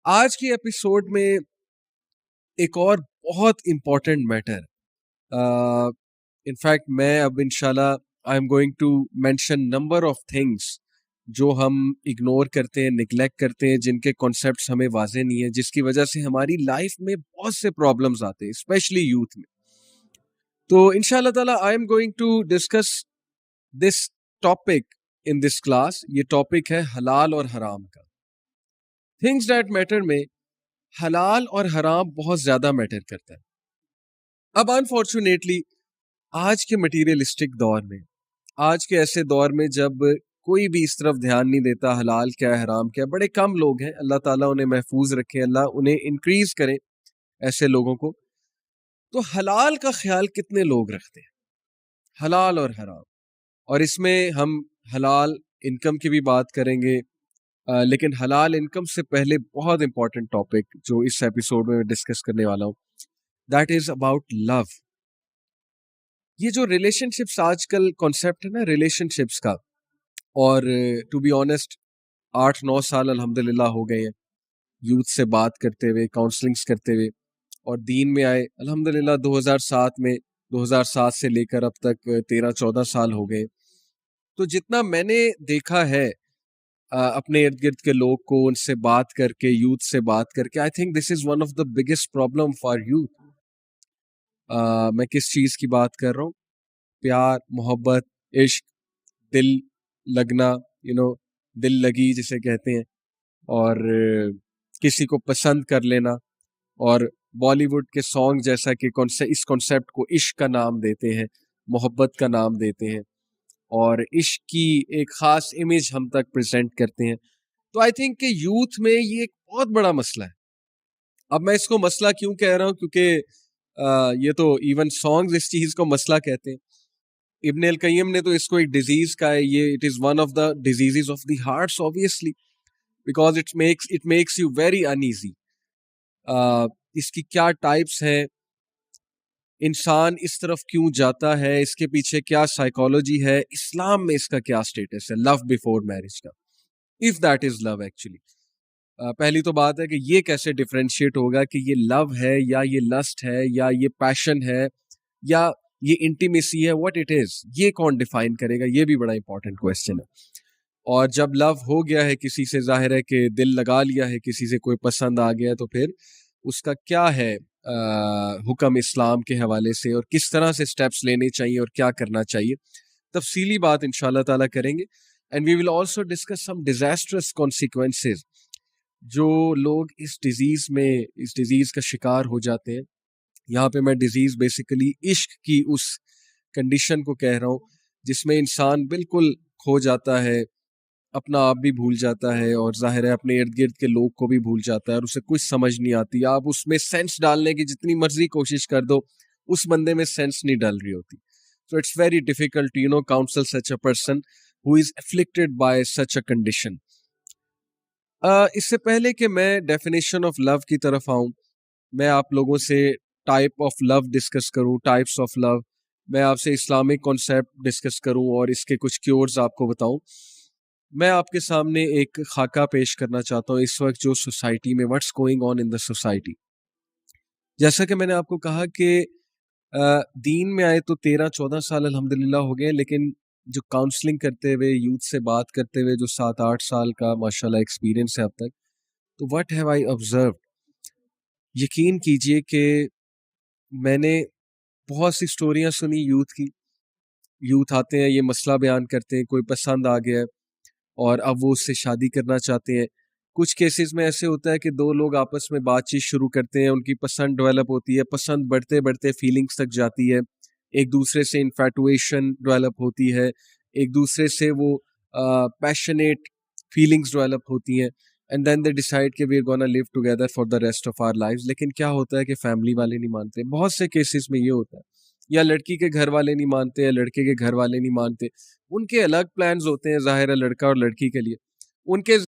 آج کی ایپیسوڈ میں ایک اور بہت امپورٹنٹ میٹر، انفیکٹ میں اب انشاءاللہ I am going to mention number of things جو ہم اگنور کرتے ہیں، نگلیکٹ کرتے ہیں، جن کے کانسیپٹس ہمیں واضح نہیں ہیں، جس کی وجہ سے ہماری لائف میں بہت سے پرابلمز آتے ہیں، اسپیشلی یوتھ میں. تو انشاءاللہ تعالیٰ I am going to discuss this topic in this class. یہ ٹاپک ہے حلال اور حرام کا. تھنگس دیٹ میٹر میں حلال اور حرام بہت زیادہ میٹر کرتا ہے. اب انفارچونیٹلی آج کے مٹیریلسٹک دور میں، آج کے ایسے دور میں جب کوئی بھی اس طرف دھیان نہیں دیتا حلال کیا ہے حرام کیا ہے، بڑے کم لوگ ہیں، اللہ تعالیٰ انہیں محفوظ رکھے، اللہ انہیں انکریز کرے ایسے لوگوں کو. تو حلال کا خیال کتنے لوگ رکھتے ہیں، حلال اور حرام؟ اور اس میں ہم حلال انکم کی بھی بات کریں گے، لیکن حلال انکم سے پہلے بہت امپورٹنٹ ٹاپک جو اس ایپیسوڈ میں ڈسکس کرنے والا ہوں، دیٹ از اباؤٹ لو. یہ جو ریلیشن شپس آج کل کانسیپٹ ہے نا ریلیشن شپس کا، اور ٹو بی آنیسٹ 8-9 سال الحمدللہ ہو گئے ہیں یوتھ سے بات کرتے ہوئے، کاؤنسلنگس کرتے ہوئے، اور دین میں آئے الحمدللہ 2007 سے لے کر اب تک 13-14 سال ہو گئے. تو جتنا میں نے دیکھا ہے اپنے ارد گرد کے لوگ کو، ان سے بات کر کے، یوتھ سے بات کر کے، I think this is one of the biggest problem for youth. میں کس چیز کی بات کر رہا ہوں؟ پیار، محبت، عشق، دل لگنا، دل لگی جسے کہتے ہیں، اور کسی کو پسند کر لینا. اور بالی ووڈ کے سانگ جیسا کہ اس کانسیپٹ کو عشق کا نام دیتے ہیں، محبت کا نام دیتے ہیں، اور عشق کی ایک خاص امیج ہم تک پریزنٹ کرتے ہیں. تو آئی تھنک کہ یوتھ میں یہ ایک بہت بڑا مسئلہ ہے. اب میں اس کو مسئلہ کیوں کہہ رہا ہوں؟ کیونکہ یہ تو ایون سانگز اس چیز کو مسئلہ کہتے ہیں. ابن القیم نے تو اس کو ایک ڈیزیز کا ہے، یہ it is one of the diseases of the hearts obviously because it makes you very uneasy. اس کی کیا ٹائپس ہیں، انسان اس طرف کیوں جاتا ہے، اس کے پیچھے کیا سائیکالوجی ہے، اسلام میں اس کا کیا سٹیٹس ہے لو بیفور میرج کا، if that is love actually. پہلی تو بات ہے کہ یہ کیسے ڈفرینشیٹ ہوگا کہ یہ لو ہے یا یہ لسٹ ہے یا یہ پیشن ہے یا یہ انٹیمیسی ہے، واٹ اٹ از، یہ کون ڈیفائن کرے گا؟ یہ بھی بڑا امپورٹنٹ کویسچن ہے. اور جب لو ہو گیا ہے کسی سے، ظاہر ہے کہ دل لگا لیا ہے کسی سے، کوئی پسند آ گیا ہے، تو پھر اس کا کیا ہے حکم اسلام کے حوالے سے، اور کس طرح سے سٹیپس لینے چاہیے اور کیا کرنا چاہیے، تفصیلی بات انشاءاللہ تعالیٰ کریں گے. And we will also discuss some disastrous consequences جو لوگ اس ڈیزیز کا شکار ہو جاتے ہیں. یہاں پہ میں ڈیزیز بیسیکلی عشق کی اس کنڈیشن کو کہہ رہا ہوں جس میں انسان بالکل کھو جاتا ہے، اپنا آپ بھی بھول جاتا ہے، اور ظاہر ہے اپنے ارد گرد کے لوگ کو بھی بھول جاتا ہے، اور اسے کچھ سمجھ نہیں آتی. آپ اس میں سینس ڈالنے کی جتنی مرضی کوشش کر دو، اس بندے میں سینس نہیں ڈال رہی ہوتی. So it's very difficult to counsel such a person who is afflicted by such a condition. اس سے پہلے کہ میں ڈیفینیشن آف لو کی طرف آؤں، میں آپ لوگوں سے ٹائپ آف لو ڈسکس کروں، ٹائپس آف لو، میں آپ سے اسلامک کانسیپٹ ڈسکس کروں اور اس کے کچھ کیورز آپ کو بتاؤں. میں آپ کے سامنے ایک خاکہ پیش کرنا چاہتا ہوں اس وقت جو سوسائٹی میں what's going on in the society. جیسا کہ میں نے آپ کو کہا کہ دین میں آئے تو 13-14 سال الحمدللہ ہو گئے، لیکن جو کاؤنسلنگ کرتے ہوئے، یوتھ سے بات کرتے ہوئے جو 7-8 سال کا ماشاءاللہ ایکسپیرینس ہے اب تک، تو واٹ ہیو آئی آبزروڈ، یقین کیجئے کہ میں نے بہت سی سٹوریاں سنی یوتھ کی. یوتھ آتے ہیں، یہ مسئلہ بیان کرتے ہیں، کوئی پسند آ گیا ہے اور اب وہ اس سے شادی کرنا چاہتے ہیں. کچھ کیسز میں ایسے ہوتا ہے کہ دو لوگ آپس میں بات چیت شروع کرتے ہیں، ان کی پسند ڈیولپ ہوتی ہے، پسند بڑھتے بڑھتے فیلنگز تک جاتی ہے، ایک دوسرے سے انفیٹویشن ڈیولپ ہوتی ہے، ایک دوسرے سے وہ پیشنیٹ فیلنگز ڈیولپ ہوتی ہیں، اینڈ دین دے ڈیسائیڈ کہ we are gonna live together for the rest of our lives. لیکن کیا ہوتا ہے کہ فیملی والے نہیں مانتے. بہت سے کیسز میں یہ ہوتا ہے، یا لڑکی کے گھر والے نہیں مانتے، یا لڑکے کے گھر والے نہیں مانتے. ان کے الگ پلانز ہوتے ہیں ظاہر ہے لڑکا اور لڑکی کے لیے، ان کے